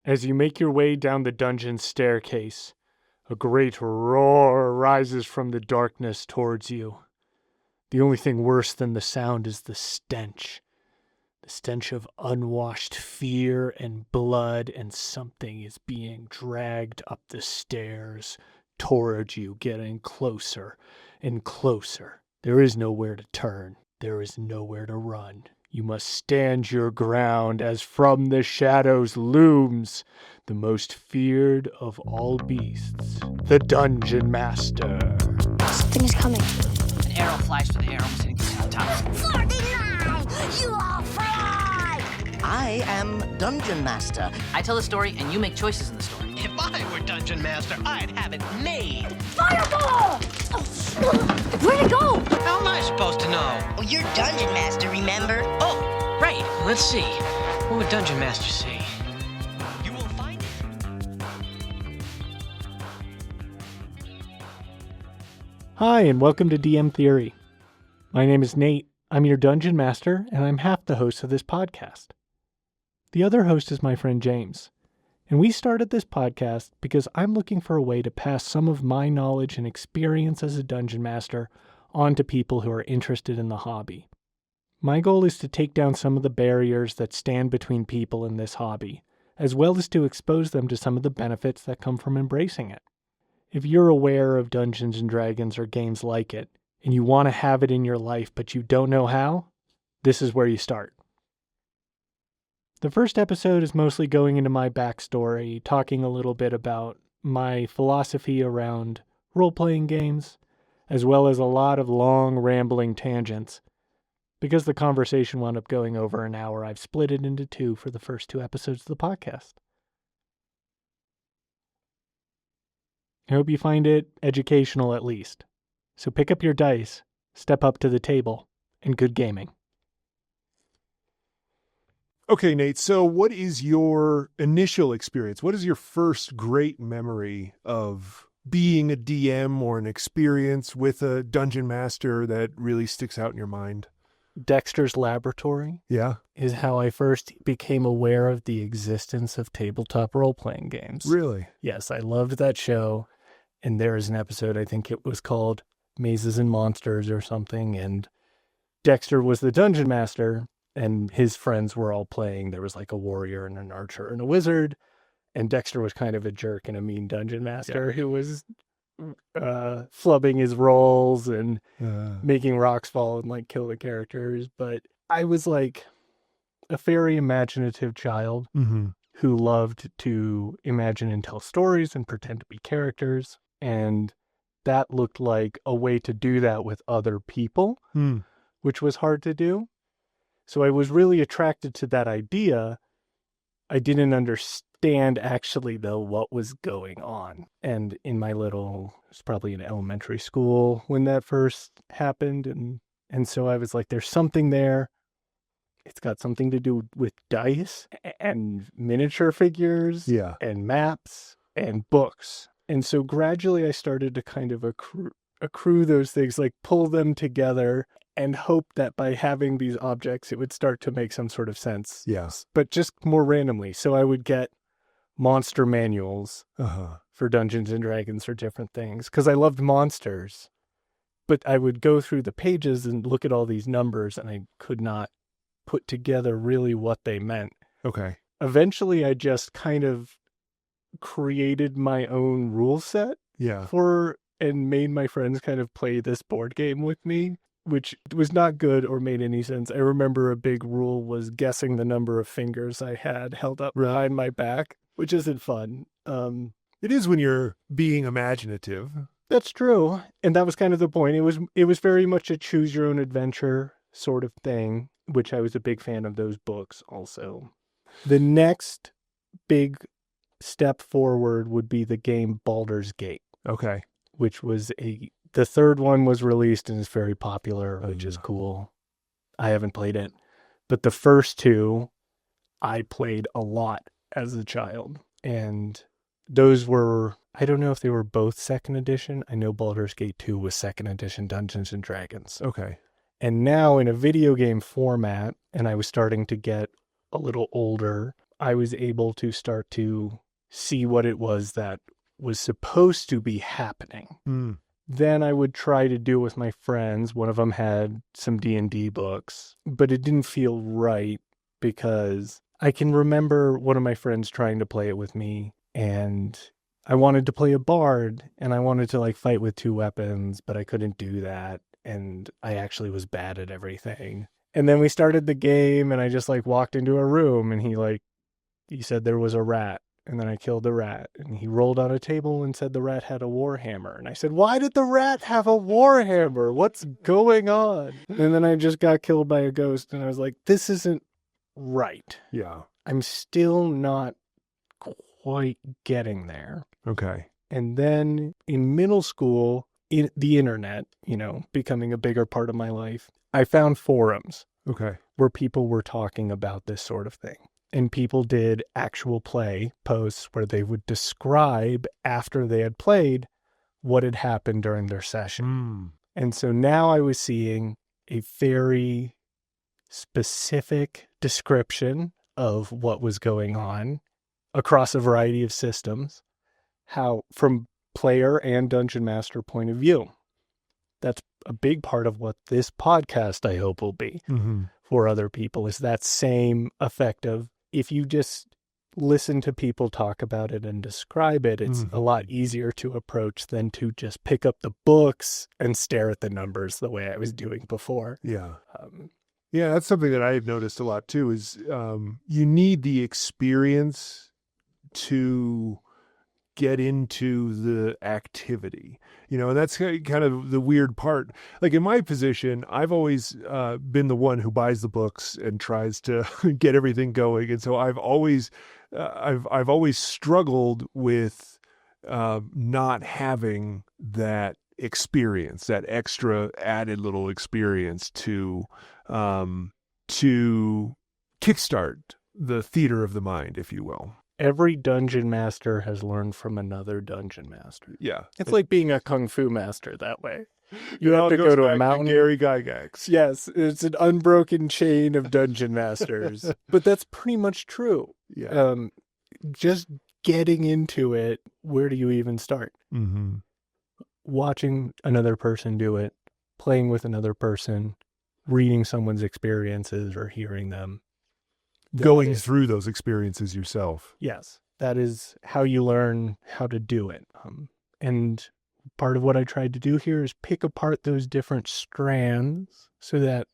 As you make your way down the dungeon's staircase, a great roar rises from the darkness towards you. The only thing worse than the sound is the stench. The stench of unwashed fear and blood, and something is being dragged up the stairs towards you, getting closer and closer. There is nowhere to turn. There is nowhere to run. You must stand your ground as from the shadows looms the most feared of all beasts, the Dungeon Master. Something is coming. An arrow flies through the air, almost hitting the top. 49! You all fly! I am Dungeon Master. I tell the story, and you make choices in the story. If I were Dungeon Master, I'd have it made. Fireball! Where'd it go? How am I supposed to know? Oh, you're Dungeon Master, remember? Oh, right. Let's see. What would Dungeon Master say? You will find it. Hi, and welcome to DM Theory. My name is Nate. I'm your Dungeon Master, and I'm half the host of this podcast. The other host is my friend James. And we started this podcast because I'm looking for a way to pass some of my knowledge and experience as a Dungeon Master on to people who are interested in the hobby. My goal is to take down some of the barriers that stand between people in this hobby, as well as to expose them to some of the benefits that come from embracing it. If you're aware of Dungeons & Dragons or games like it, and you want to have it in your life but you don't know how, this is where you start. The first episode is mostly going into my backstory, talking a little bit about my philosophy around role-playing games, as well as a lot of long, rambling tangents. Because the conversation wound up going over an hour, I've split it into two for the first two episodes of the podcast. I hope you find it educational at least. So pick up your dice, step up to the table, and good gaming. Okay, Nate, so what is your initial experience? What is your first great memory of being a DM or an experience with a Dungeon Master that really sticks out in your mind? Dexter's Laboratory Yeah. is how I first became aware of the existence of tabletop role-playing games. Really? Yes, I loved that show, and there is an episode, I think it was called Mazes and Monsters or something, and Dexter was the Dungeon Master, and his friends were all playing. There was like a warrior and an archer and a wizard, and Dexter was kind of a jerk and a mean Dungeon Master who was flubbing his rolls and making rocks fall and like kill the characters. But I was like a very imaginative child who loved to imagine and tell stories and pretend to be characters. And that looked like a way to do that with other people, which was hard to do. So I was really attracted to that idea. I didn't understand actually though what was going on. And in my it was probably in elementary school when that first happened. And so I was like, there's something there. It's got something to do with dice and miniature figures and maps and books. And so gradually I started to kind of accrue those things, like pull them together and hope that by having these objects, it would start to make some sort of sense. Yes. But just more randomly. So I would get monster manuals for Dungeons and Dragons or different things because I loved monsters. But I would go through the pages and look at all these numbers and I could not put together really what they meant. Okay. Eventually, I just kind of created my own rule set and made my friends kind of play this board game with me, which was not good or made any sense. I remember a big rule was guessing the number of fingers I had held up behind my back, which isn't fun. It is when you're being imaginative. That's true. And that was kind of the point. It was very much a choose your own adventure sort of thing, which I was a big fan of those books also. The next big step forward would be the game Baldur's Gate. Okay. Which was the third one was released and is very popular, which is cool. I haven't played it. But the first two, I played a lot as a child. And those were, I don't know if they were both second edition. I know Baldur's Gate 2 was second edition Dungeons and Dragons. Okay. And now in a video game format, and I was starting to get a little older, I was able to start to see what it was that was supposed to be happening. Mm. Then I would try to do it with my friends. One of them had some D&D books, but it didn't feel right because I can remember one of my friends trying to play it with me, and I wanted to play a bard, and I wanted to like fight with 2 weapons, but I couldn't do that, and I actually was bad at everything. And then we started the game, and I just like walked into a room, and he said there was a rat. And then I killed the rat, and he rolled on a table and said the rat had a warhammer. And I said, why did the rat have a warhammer? What's going on? And then I just got killed by a ghost, and I was like, this isn't right. Yeah. I'm still not quite getting there. Okay. And then in middle school, in the internet, becoming a bigger part of my life, I found forums Okay. where people were talking about this sort of thing. And people did actual play posts where they would describe after they had played what had happened during their session. Mm. And so now I was seeing a very specific description of what was going on across a variety of systems, how from player and dungeon master point of view. That's a big part of what this podcast, I hope, will be Mm-hmm. for other people, is that same effect of, if you just listen to people talk about it and describe it, it's a lot easier to approach than to just pick up the books and stare at the numbers the way I was doing before. Yeah. Yeah, that's something that I've noticed a lot too, is you need the experience to get into the activity, and that's kind of the weird part. Like in my position, I've always been the one who buys the books and tries to get everything going. And so I've always struggled with not having that experience, that extra added little experience to kickstart the theater of the mind, if you will. Every dungeon master has learned from another dungeon master. Yeah. It's like being a kung fu master that way. You have to go to a mountain. Gary Gygax. Yes, it's an unbroken chain of dungeon masters. But that's pretty much true. Yeah. Just getting into it, where do you even start? Mm-hmm. Watching another person do it, playing with another person, reading someone's experiences or hearing them. Going through those experiences yourself. Yes, that is how you learn how to do it. And part of what I tried to do here is pick apart those different strands so that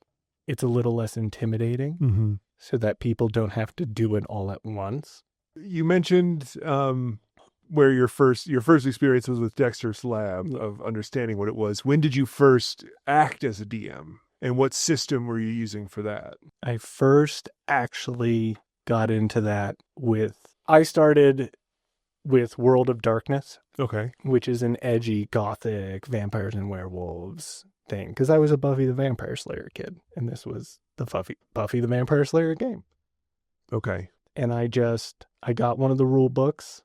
it's a little less intimidating, Mm-hmm. so that people don't have to do it all at once. You mentioned where your first experience was with Dexter's Lab, of understanding what it was. When did you first act as a DM? And what system were you using for that? I first actually got into that I started with World of Darkness, Okay. which is an edgy gothic vampires and werewolves thing, because I was a Buffy the Vampire Slayer kid, and this was the Buffy the Vampire Slayer game. Okay. And I got one of the rule books,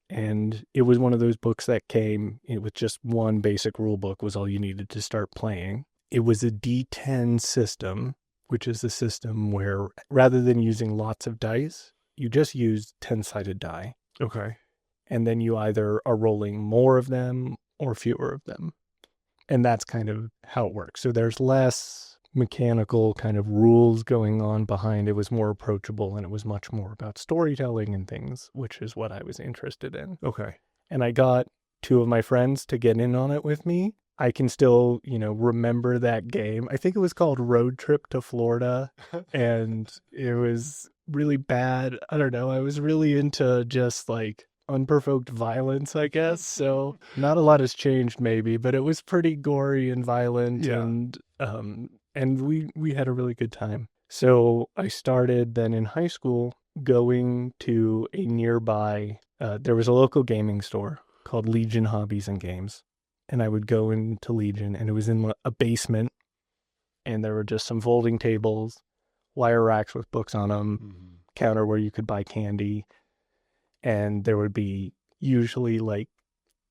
and it was one of those books that came with just one basic rule book was all you needed to start playing. It was a D10 system, which is a system where rather than using lots of dice, you just use 10-sided die. Okay. And then you either are rolling more of them or fewer of them. And that's kind of how it works. So there's less mechanical kind of rules going on behind. It was more approachable, and it was much more about storytelling and things, which is what I was interested in. Okay. And I got 2 of my friends to get in on it with me. I can still, remember that game. I think it was called Road Trip to Florida, and it was really bad. I don't know. I was really into just like unprovoked violence, I guess. So not a lot has changed maybe, but it was pretty gory and violent. Yeah. And we had a really good time. So I started then in high school going to a nearby, there was a local gaming store called Legion Hobbies and Games. And I would go into Legion, and it was in a basement, and there were just some folding tables, wire racks with books on them, counter where you could buy candy. And there would be usually like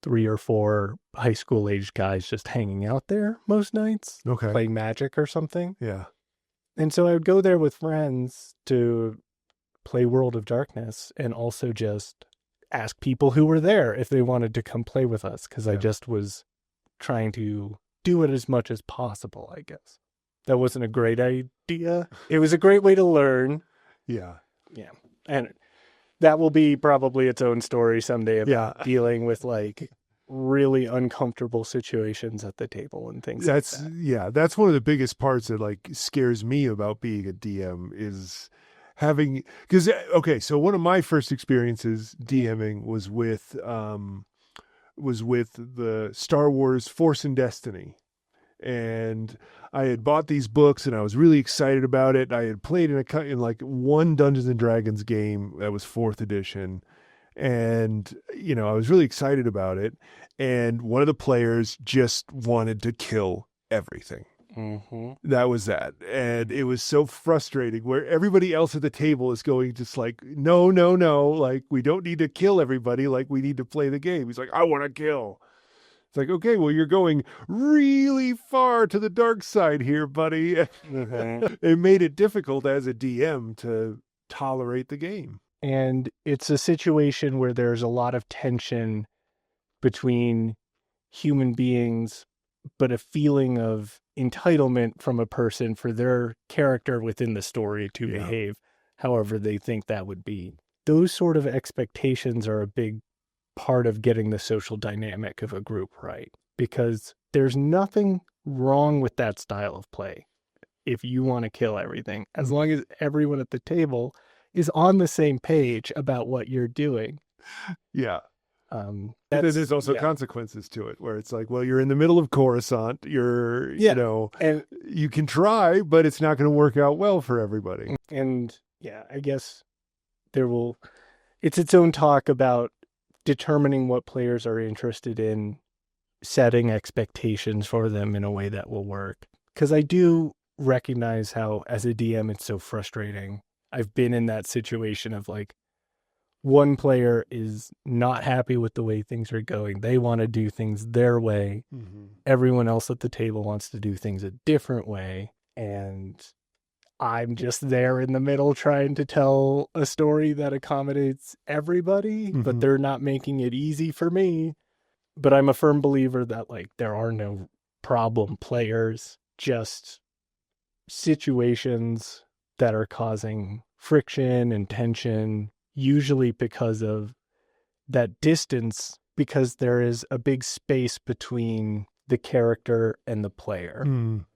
3 or 4 high school aged guys just hanging out there most nights, Okay. playing Magic or something. Yeah. And so I would go there with friends to play World of Darkness and also just ask people who were there if they wanted to come play with us, because I just was trying to do it as much as possible, I guess. That wasn't a great idea. It was a great way to learn. Yeah. Yeah. And that will be probably its own story someday about dealing with like really uncomfortable situations at the table and things like that. That's one of the biggest parts that like scares me about being a DM is having, because so one of my first experiences DMing was with the Star Wars Force and Destiny. And I had bought these books and I was really excited about it. I had played in like one Dungeons and Dragons game that was 4th edition. And, you know, I was really excited about it. And one of the players just wanted to kill everything. Mm-hmm. That was that. And it was so frustrating where everybody else at the table is going just like, no. Like, we don't need to kill everybody. Like, we need to play the game. He's like, I want to kill. It's like, okay, well, you're going really far to the dark side here, buddy. Mm-hmm. It made it difficult as a DM to tolerate the game. And it's a situation where there's a lot of tension between human beings, but a feeling of entitlement from a person for their character within the story to behave however they think that would be. Those sort of expectations are a big part of getting the social dynamic of a group right, because there's nothing wrong with that style of play. If you want to kill everything, as long as everyone at the table is on the same page about what you're doing. Yeah. There's also consequences to it where it's like, well, you're in the middle of Coruscant. You know, and you can try, but it's not going to work out well for everybody. And I guess it's its own talk about determining what players are interested in, setting expectations for them in a way that will work. Because I do recognize how, as a DM, it's so frustrating. I've been in that situation of like, one player is not happy with the way things are going. They want to do things their way. Mm-hmm. Everyone else at the table wants to do things a different way. And I'm just there in the middle trying to tell a story that accommodates everybody, but they're not making it easy for me. But I'm a firm believer that like there are no problem players, just situations that are causing friction and tension, usually because of that distance, because there is a big space between the character and the player. Mm.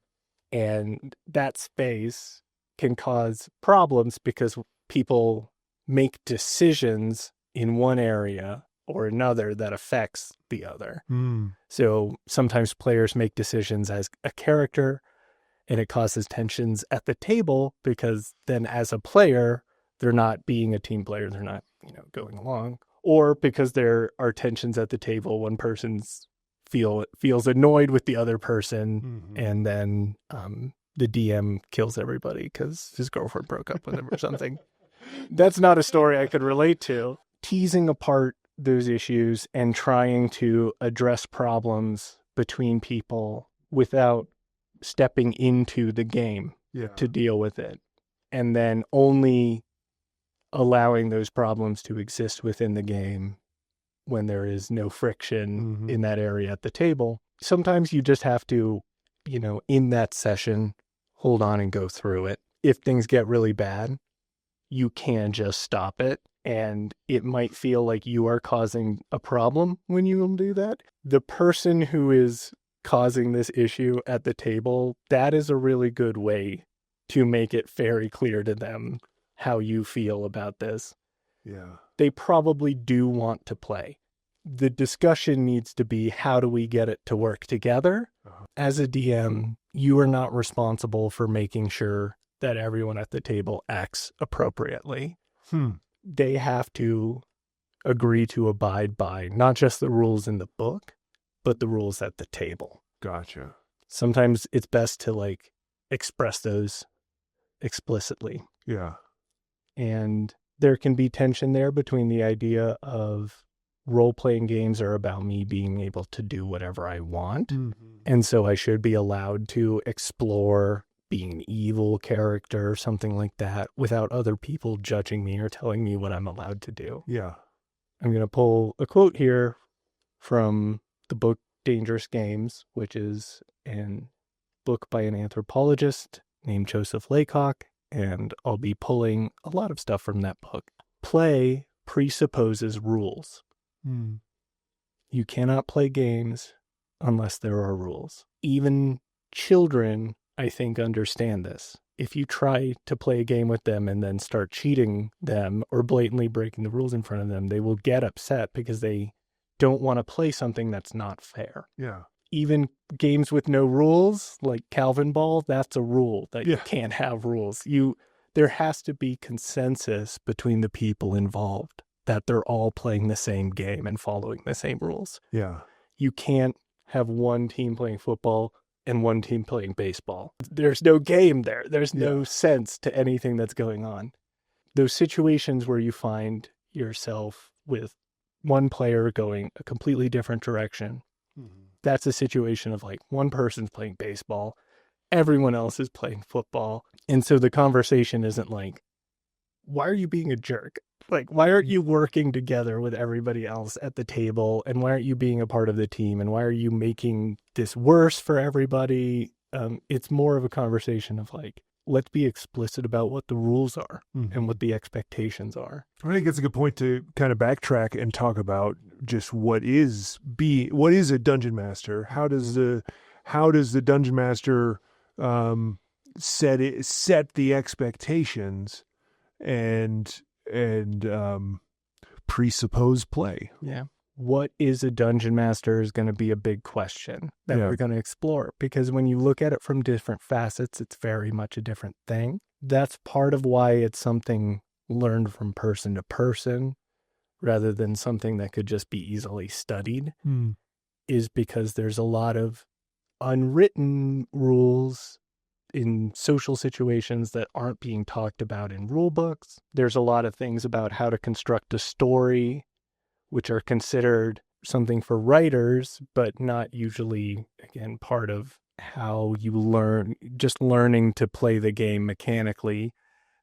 And that space can cause problems because people make decisions in one area or another that affects the other. Mm. So sometimes players make decisions as a character and it causes tensions at the table because then as a player, they're not being a team player. They're not, going along. Or because there are tensions at the table, one person's feels annoyed with the other person, and then the DM kills everybody because his girlfriend broke up with him or something. That's not a story I could relate to. Teasing apart those issues and trying to address problems between people without stepping into the game to deal with it. And then only allowing those problems to exist within the game when there is no friction in that area at the table. Sometimes you just have to, in that session, hold on and go through it. If things get really bad, you can just stop it. And it might feel like you are causing a problem when you will do that. The person who is causing this issue at the table, that is a really good way to make it very clear to them how you feel about this. Yeah. They probably do want to play. The discussion needs to be, how do we get it to work together? As a DM, you are not responsible for making sure that everyone at the table acts appropriately. They have to agree to abide by not just the rules in the book, but the rules at the table. Gotcha. Sometimes it's best to express those explicitly. Yeah. And there can be tension there between the idea of role-playing games are about me being able to do whatever I want. And so I should be allowed to explore being an evil character or something like that without other people judging me or telling me what I'm allowed to do. Yeah. I'm going to pull a quote here from the book Dangerous Games, which is a book by an anthropologist named Joseph Laycock, and I'll be pulling a lot of stuff from that book. Play presupposes rules. Hmm. You cannot play games unless there are rules. Even children, I think, understand this. If you try to play a game with them and then start cheating them or blatantly breaking the rules in front of them, they will get upset because they don't want to play something that's not fair. Yeah. Even games with no rules, like Calvin Ball, that's a rule that you Yeah. can't have rules. There has to be consensus between the people involved that they're all playing the same game and following the same rules. Yeah. You can't have one team playing football and one team playing baseball. There's no game there. There's no sense to anything that's going on. Those situations where you find yourself with one player going a completely different direction, that's a situation of like one person's playing baseball, everyone else is playing football. And so the conversation isn't like, why are you being a jerk? Like, why aren't you working together with everybody else at the table? And why aren't you being a part of the team? And why are you making this worse for everybody? It's more of a conversation of like, let's be explicit about what the rules are and what the expectations are. I think it's a good point to kind of backtrack and talk about just what is a dungeon master? How does the dungeon master set the expectations and presuppose play? Yeah. What is a dungeon master is going to be a big question that we're going to explore, because when you look at it from different facets, it's very much a different thing. That's part of why it's something learned from person to person rather than something that could just be easily studied, is because there's a lot of unwritten rules in social situations that aren't being talked about in rule books. There's a lot of things about how to construct a story which are considered something for writers, but not usually, again, part of how you learn. Just learning to play the game mechanically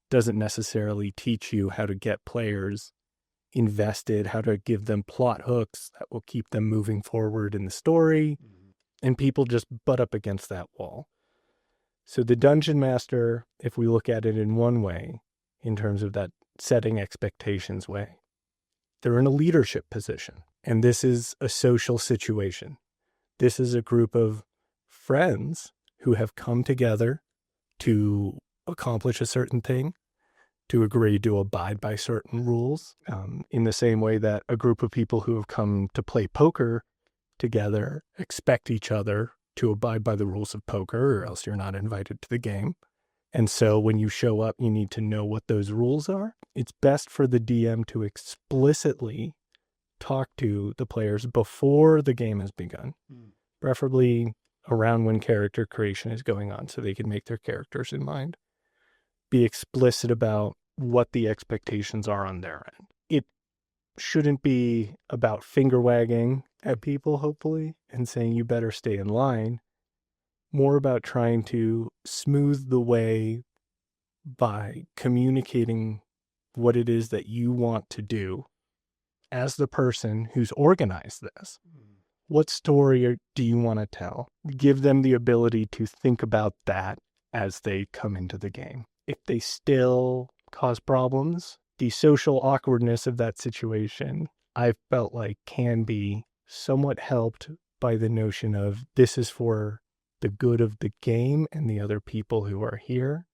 doesn't necessarily teach you how to get players invested, how to give them plot hooks that will keep them moving forward in the story. And people just butt up against that wall. So the dungeon master, if we look at it in one way, in terms of that setting expectations way, they're in a leadership position. And this is a social situation. This is a group of friends who have come together to accomplish a certain thing, to agree to abide by certain rules, in the same way that a group of people who have come to play poker together expect each other to abide by the rules of poker, or else you're not invited to the game. And so when you show up, you need to know what those rules are. It's best for the DM to explicitly talk to the players before the game has begun, preferably around when character creation is going on, so they can make their characters in mind. Be explicit about what the expectations are on their end. It shouldn't be about finger wagging at people, hopefully, and saying you better stay in line. More about trying to smooth the way by communicating what it is that you want to do as the person who's organized this. What story do you want to tell? Give them the ability to think about that as they come into the game. If they still cause problems, the social awkwardness of that situation, I felt like can be somewhat helped by the notion of this is for the good of the game and the other people who are here.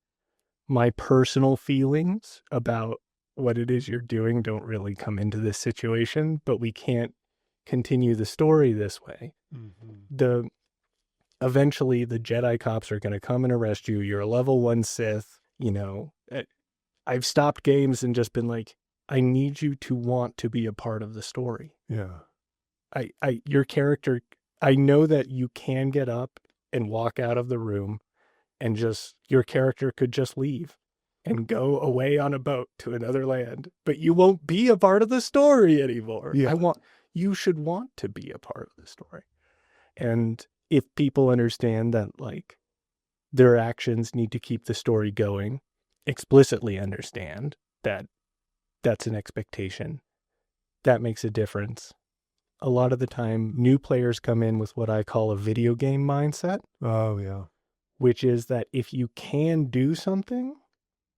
My personal feelings about what it is you're doing don't really come into this situation, but we can't continue the story this way. Eventually the Jedi cops are going to come and arrest you. You're a level 1 Sith, I've stopped games and just been like, I need you to want to be a part of the story. Yeah. Your character, I know that you can get up and walk out of the room and just, your character could just leave and go away on a boat to another land, but you won't be a part of the story anymore. Yeah. You should want to be a part of the story. And if people understand that, like, their actions need to keep the story going, explicitly understand that that's an expectation. That makes a difference. A lot of the time, new players come in with what I call a video game mindset, Oh, yeah. which is that if you can do something,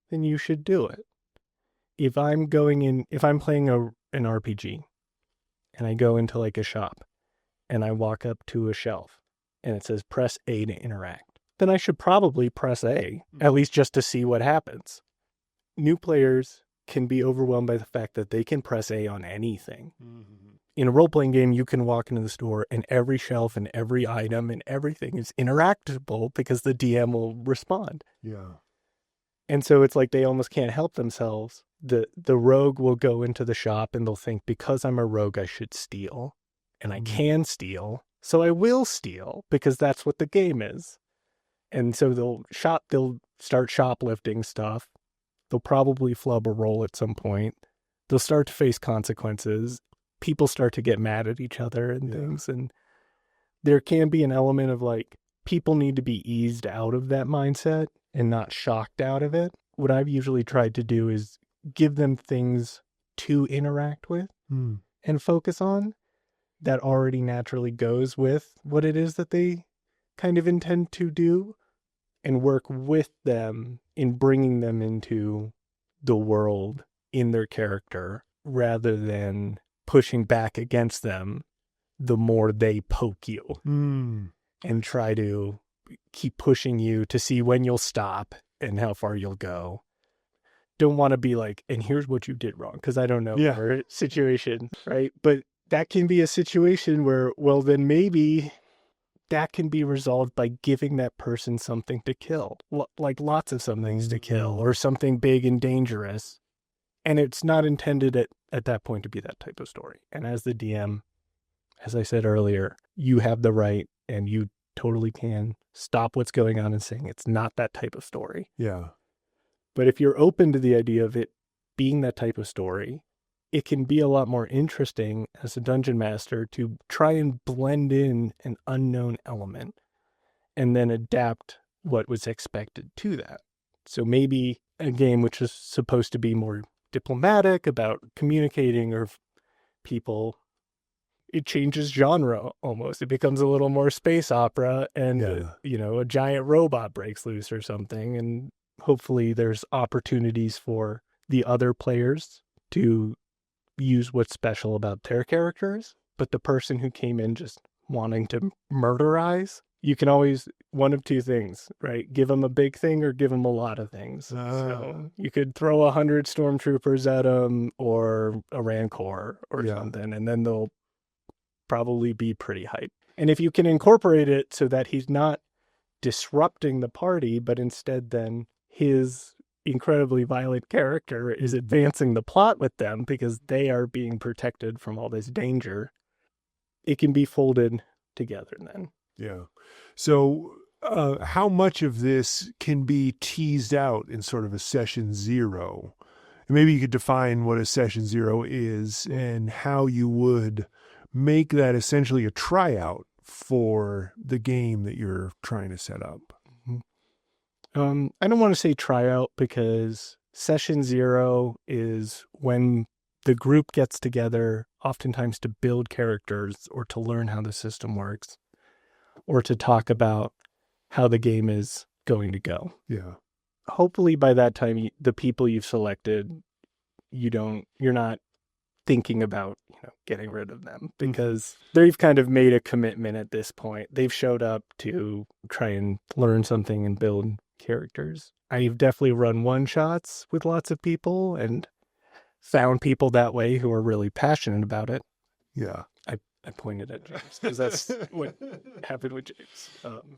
then you should do it. If I'm playing an RPG and I go into like a shop and I walk up to a shelf and it says press A to interact, then I should probably press A, at least just to see what happens. New players can be overwhelmed by the fact that they can press A on anything. In a role-playing game, you can walk into the store and every shelf and every item and everything is interactable because the DM will respond. Yeah. And so it's like they almost can't help themselves. The rogue will go into the shop and they'll think, because I'm a rogue, I should steal. And I can steal, so I will steal because that's what the game is. And so they'll start shoplifting stuff. They'll probably flub a roll at some point. They'll start to face consequences. People start to get mad at each other and things. And there can be an element of like, people need to be eased out of that mindset and not shocked out of it. What I've usually tried to do is give them things to interact with and focus on that already naturally goes with what it is that they kind of intend to do, and work with them in bringing them into the world in their character rather than pushing back against them the more they poke you and try to keep pushing you to see when you'll stop and how far you'll go. Don't want to be like, and here's what you did wrong, because I don't know your situation, right? But that can be a situation where, well, then maybe that can be resolved by giving that person something to kill, like lots of some things to kill or something big and dangerous. And it's not intended at that point to be that type of story. And as the DM, as I said earlier, you have the right and you totally can stop what's going on and saying it's not that type of story. Yeah. But if you're open to the idea of it being that type of story, it can be a lot more interesting as a dungeon master to try and blend in an unknown element and then adapt what was expected to that. So maybe a game which is supposed to be more diplomatic about communicating or people, it changes genre almost. It becomes a little more space opera and, a giant robot breaks loose or something. And hopefully there's opportunities for the other players to use what's special about their characters, but the person who came in just wanting to murderize, you can always, one of two things, right? Give them a big thing or give them a lot of things. So you could throw 100 stormtroopers at them or a Rancor or something, and then they'll probably be pretty hyped. And if you can incorporate it so that he's not disrupting the party, but instead then his incredibly violent character is advancing the plot with them because they are being protected from all this danger, it can be folded together then. Yeah. So how much of this can be teased out in sort of a session zero? And maybe you could define what a session zero is and how you would make that essentially a tryout for the game that you're trying to set up. I don't want to say tryout because session zero is when the group gets together, oftentimes to build characters or to learn how the system works or to talk about how the game is going to go. Yeah. Hopefully by that time, the people you've selected, you're not thinking about, getting rid of them because they've kind of made a commitment at this point. They've showed up to try and learn something and build characters. I've definitely run one-shots with lots of people and found people that way who are really passionate about it. Yeah. I pointed at James because that's what happened with James.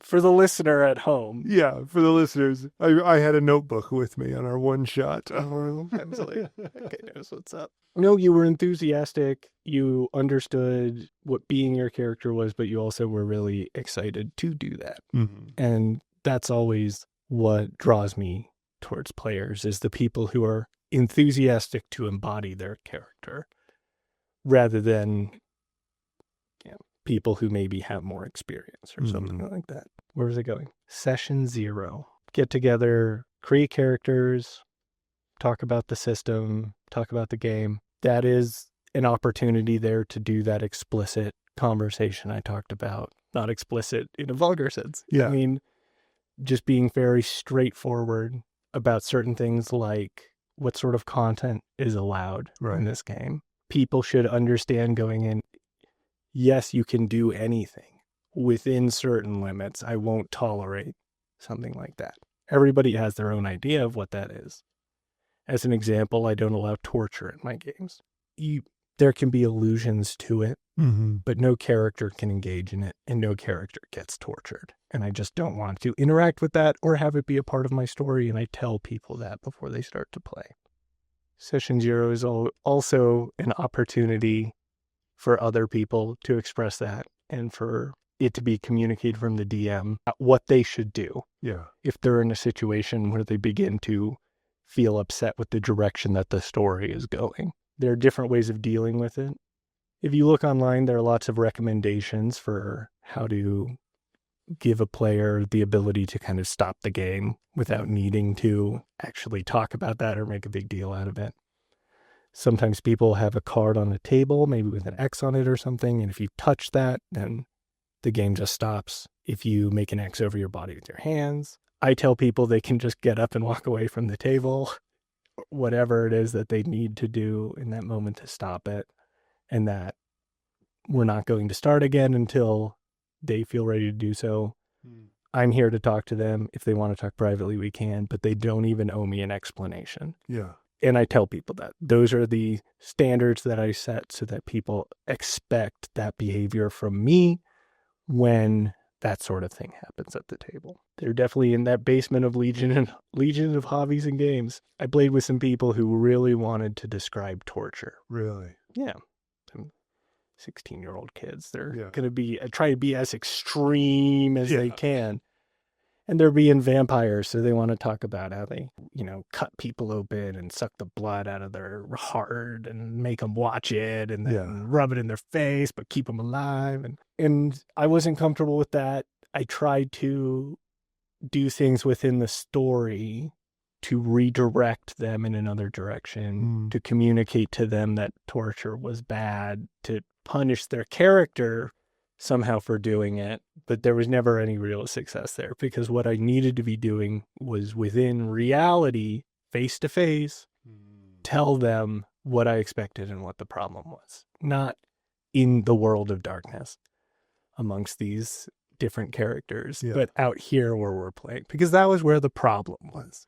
For the listener at home. Yeah, for the listeners, I had a notebook with me on our one shot. I was like, okay, knows what's up. No, you were enthusiastic. You understood what being your character was, but you also were really excited to do that. Mm-hmm. And that's always what draws me towards players is the people who are enthusiastic to embody their character rather than people who maybe have more experience or something like that. Where was it going? Session 0. Get together, create characters, talk about the system, talk about the game. That is an opportunity there to do that explicit conversation I talked about. Not explicit in a vulgar sense. Yeah. I mean, just being very straightforward about certain things like what sort of content is allowed in this game. People should understand going in, yes, you can do anything within certain limits. I won't tolerate something like that. Everybody has their own idea of what that is. As an example, I don't allow torture in my games. There can be allusions to it, but no character can engage in it, and no character gets tortured. And I just don't want to interact with that or have it be a part of my story, and I tell people that before they start to play. Session 0 is also an opportunity for other people to express that and for it to be communicated from the DM what they should do. Yeah. If they're in a situation where they begin to feel upset with the direction that the story is going. There are different ways of dealing with it. If you look online, there are lots of recommendations for how to give a player the ability to kind of stop the game without needing to actually talk about that or make a big deal out of it. Sometimes people have a card on the table, maybe with an X on it or something, and if you touch that, then the game just stops. If you make an X over your body with your hands, I tell people they can just get up and walk away from the table, whatever it is that they need to do in that moment to stop it, and that we're not going to start again until they feel ready to do so. I'm here to talk to them. If they want to talk privately, we can, but they don't even owe me an explanation. Yeah. And I tell people that those are the standards that I set so that people expect that behavior from me when that sort of thing happens at the table. They're definitely in that basement of Legion of Hobbies and Games. I played with some people who really wanted to describe torture. Really? Yeah. Some 16-year-old kids. They're Yeah. going to be try to be as extreme as they can. And they're being vampires, so they want to talk about how they, cut people open and suck the blood out of their heart and make them watch it and then rub it in their face, but keep them alive. And I wasn't comfortable with that. I tried to do things within the story to redirect them in another direction, to communicate to them that torture was bad, to punish their character somehow for doing it, but there was never any real success there because what I needed to be doing was within reality, face to face, tell them what I expected and what the problem was, not in the world of darkness amongst these different characters, but out here where we're playing, because that was where the problem was.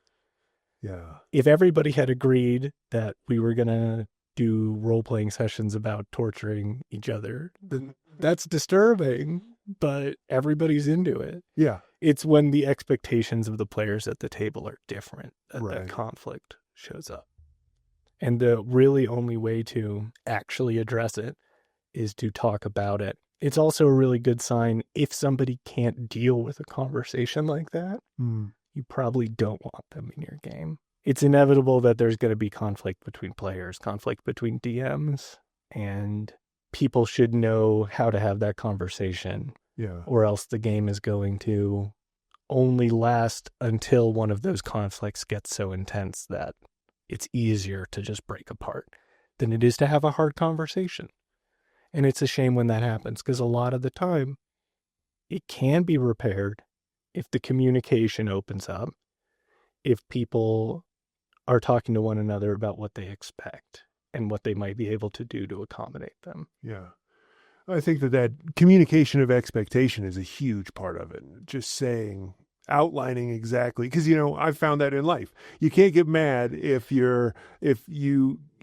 Yeah. If everybody had agreed that we were going to do role-playing sessions about torturing each other, then that's disturbing, but everybody's into it. Yeah. It's when the expectations of the players at the table are different that Right. that conflict shows up. And the really only way to actually address it is to talk about it. It's also a really good sign if somebody can't deal with a conversation like that, you probably don't want them in your game. It's inevitable that there's going to be conflict between players, conflict between DMs, and people should know how to have that conversation. Yeah. Or else the game is going to only last until one of those conflicts gets so intense that it's easier to just break apart than it is to have a hard conversation. And it's a shame when that happens because a lot of the time it can be repaired if the communication opens up, if people are talking to one another about what they expect and what they might be able to do to accommodate them. Yeah. I think that communication of expectation is a huge part of it. Just saying, outlining exactly, because, I've found that in life. You can't get mad if your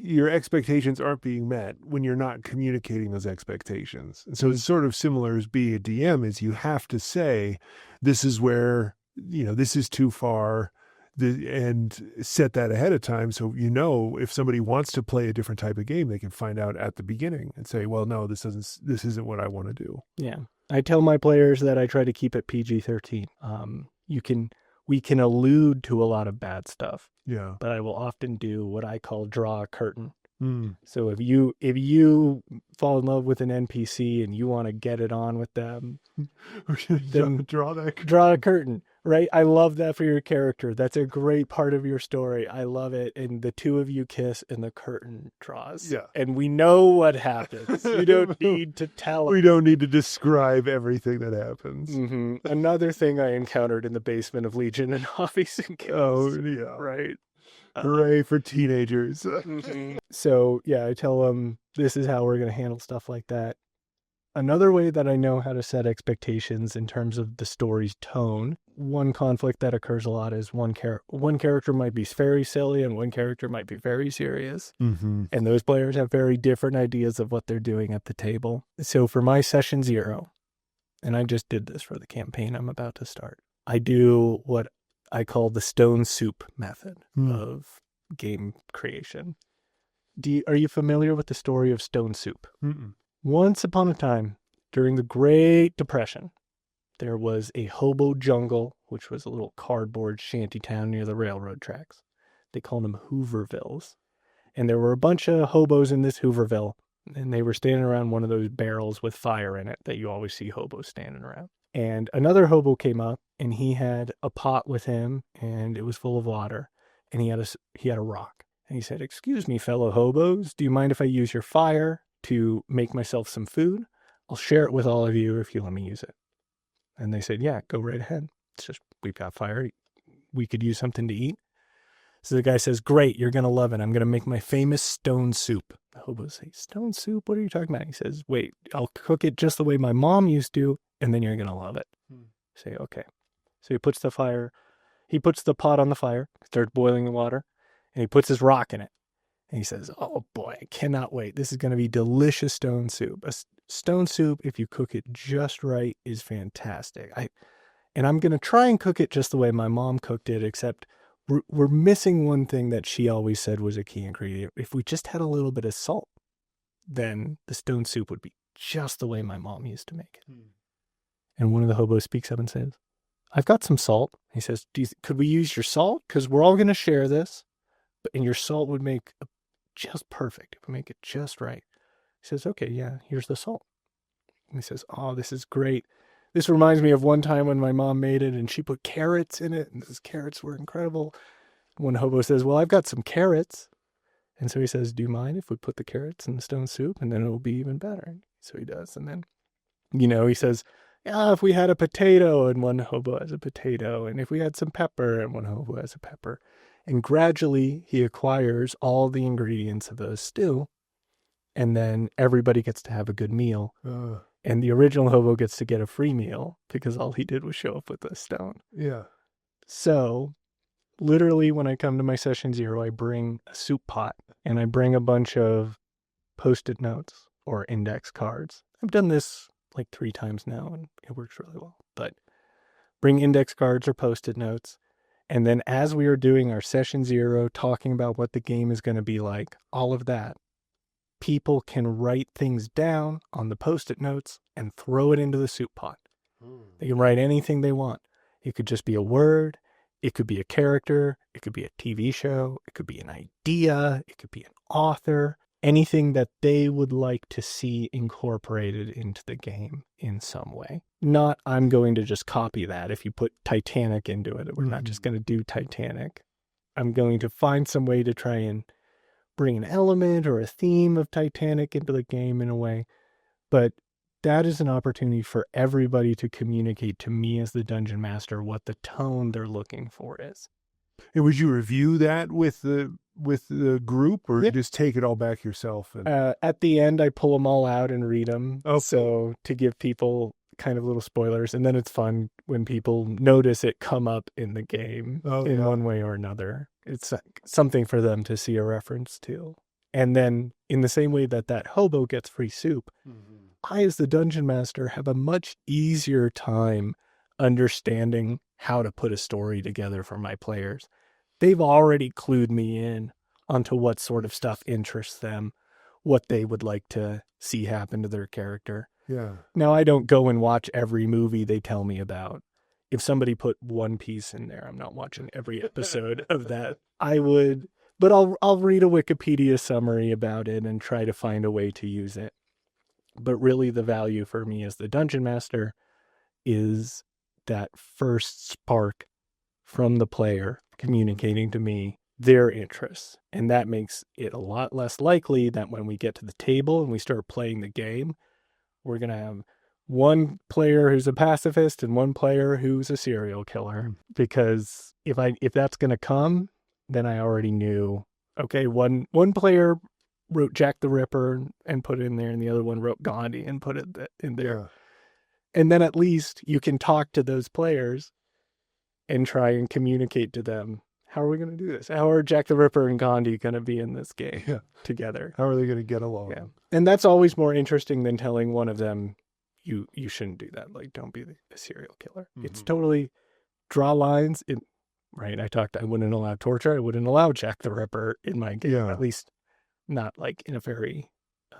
expectations aren't being met when you're not communicating those expectations. And so it's sort of similar as being a DM is you have to say, this is where, this is too far, and set that ahead of time. So, if somebody wants to play a different type of game, they can find out at the beginning and say, well, no, this isn't what I want to do. Yeah. I tell my players that I try to keep it PG-13. We can allude to a lot of bad stuff. Yeah. But I will often do what I call draw a curtain Mm. So if you fall in love with an NPC and you want to get it on with them, We're gonna Then draw that. draw a curtain, right? I love that for your character. That's a great part of your story. I love it. And the two of you kiss and the curtain draws. Yeah. And we know what happens. You don't need to tell us. We don't need to describe everything that happens. Hmm. Another thing I encountered in the basement of Legion and Hobbies and Games. Oh yeah. Right. Hooray for teenagers. So yeah, I tell them this is how we're going to handle stuff like that. Another way that I know how to set expectations in terms of the story's tone, one conflict that occurs a lot is one character might be very silly and one character might be very serious. Mm-hmm. And those players have very different ideas of what they're doing at the table. So for my session 0, and I just did this for the campaign I'm about to start, I do what I call the stone soup method of game creation. Are you familiar with the story of stone soup? Mm-mm. Once upon a time, during the Great Depression, there was a hobo jungle, which was a little cardboard shanty town near the railroad tracks. They called them Hoovervilles. And there were a bunch of hobos in this Hooverville, and they were standing around one of those barrels with fire in it that you always see hobos standing around. And another hobo came up, and he had a pot with him, and it was full of water, and he had a rock. And he said, "Excuse me, fellow hobos, do you mind if I use your fire to make myself some food? I'll share it with all of you if you let me use it." And they said, "Yeah, go right ahead. It's just, we've got fire. We could use something to eat." So the guy says, "Great, you're going to love it. I'm going to make my famous stone soup." The hobos say, "Stone soup? What are you talking about?" He says, "Wait, I'll cook it just the way my mom used to, and then you're going to love it." Say, "Okay." So he puts the pot on the fire, starts boiling the water, and he puts his rock in it. And he says, "Oh boy, I cannot wait. This is going to be delicious stone soup. Stone soup, if you cook it just right, is fantastic. And I'm going to try and cook it just the way my mom cooked it, except we're missing one thing that she always said was a key ingredient. If we just had a little bit of salt, then the stone soup would be just the way my mom used to make it." And one of the hobos speaks up and says, "I've got some salt." He says, "Could we use your salt? Because we're all going to share this. And your salt would make just perfect. It would make it just right." He says, "Okay, yeah, here's the salt." And he says, "Oh, this is great. This reminds me of one time when my mom made it and she put carrots in it, and those carrots were incredible." One hobo says, "Well, I've got some carrots." And so he says, "Do you mind if we put the carrots in the stone soup? And then it'll be even better." So he does. And then, he says, "Yeah, if we had a potato," and one hobo has a potato, and if we had some pepper, and one hobo has a pepper. And gradually he acquires all the ingredients of a stew, and then everybody gets to have a good meal. And the original hobo gets to get a free meal because all he did was show up with a stone. Yeah. So literally when I come to my session 0, I bring a soup pot and I bring a bunch of Post-it notes or index cards. I've done this like 3 times now and it works really well. But bring index cards or Post-it notes. And then as we are doing our session 0, talking about what the game is going to be like, all of that, people can write things down on the Post-it notes and throw it into the soup pot. They can write anything they want. It could just be a word. It could be a character. It could be a TV show. It could be an idea. It could be an author. Anything that they would like to see incorporated into the game in some way. Not, I'm going to just copy that. If you put Titanic into it, we're not just going to do Titanic. I'm going to find some way to try and bring an element or a theme of Titanic into the game in a way. But that is an opportunity for everybody to communicate to me as the dungeon master what the tone they're looking for is. And would you review that with the group, or you just take it all back yourself? And... At the end, I pull them all out and read them. Oh, so to give people kind of little spoilers, and then it's fun when people notice it come up in the game in one way or another. It's something for them to see a reference to. And then in the same way that hobo gets free soup, I, as the dungeon master, have a much easier time understanding how to put a story together for my players. They've already clued me in onto what sort of stuff interests them, what they would like to see happen to their character. Yeah. Now, I don't go and watch every movie they tell me about. If somebody put One Piece in there, I'm not watching every episode of that. I would But I'll read a Wikipedia summary about it and try to find a way to use it. But really the value for me as the Dungeon Master is that first spark from the player communicating to me their interests. And that makes it a lot less likely that when we get to the table and we start playing the game, we're going to have one player who's a pacifist and one player who's a serial killer. Because if that's going to come, then I already knew, okay, one player wrote Jack the Ripper and put it in there, and the other one wrote Gandhi and put it in there. Yeah. And then at least you can talk to those players and try and communicate to them, how are we going to do this? How are Jack the Ripper and Gandhi going to be in this game together? How are they going to get along? Yeah. And that's always more interesting than telling one of them, you shouldn't do that. Like, don't be the serial killer. Mm-hmm. It's totally draw lines in, right? I wouldn't allow torture. I wouldn't allow Jack the Ripper in my game, at least not like in a very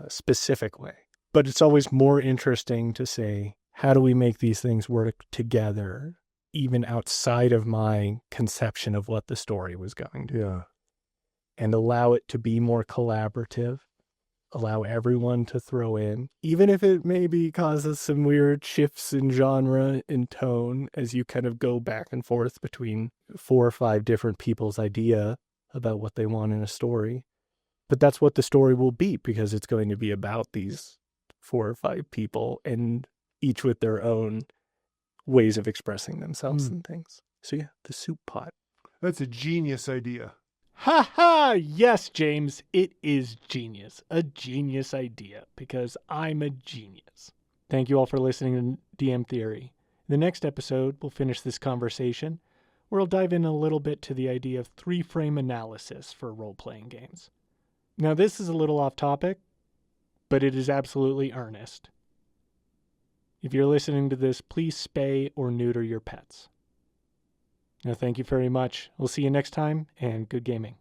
specific way. But it's always more interesting to say, how do we make these things work together, even outside of my conception of what the story was going to be? Yeah. And allow it to be more collaborative, allow everyone to throw in, even if it maybe causes some weird shifts in genre and tone as you kind of go back and forth between 4 or 5 different people's idea about what they want in a story. But that's what the story will be, because it's going to be about these 4 or 5 people, and each with their own ways of expressing themselves and things. So yeah, the soup pot. That's a genius idea. Ha ha! Yes, James, it is genius. A genius idea, because I'm a genius. Thank you all for listening to DM Theory. In the next episode, we'll finish this conversation, where I'll dive in a little bit to the idea of 3-frame analysis for role-playing games. Now, this is a little off topic, but it is absolutely earnest. If you're listening to this, please spay or neuter your pets. Now, thank you very much. We'll see you next time, and good gaming.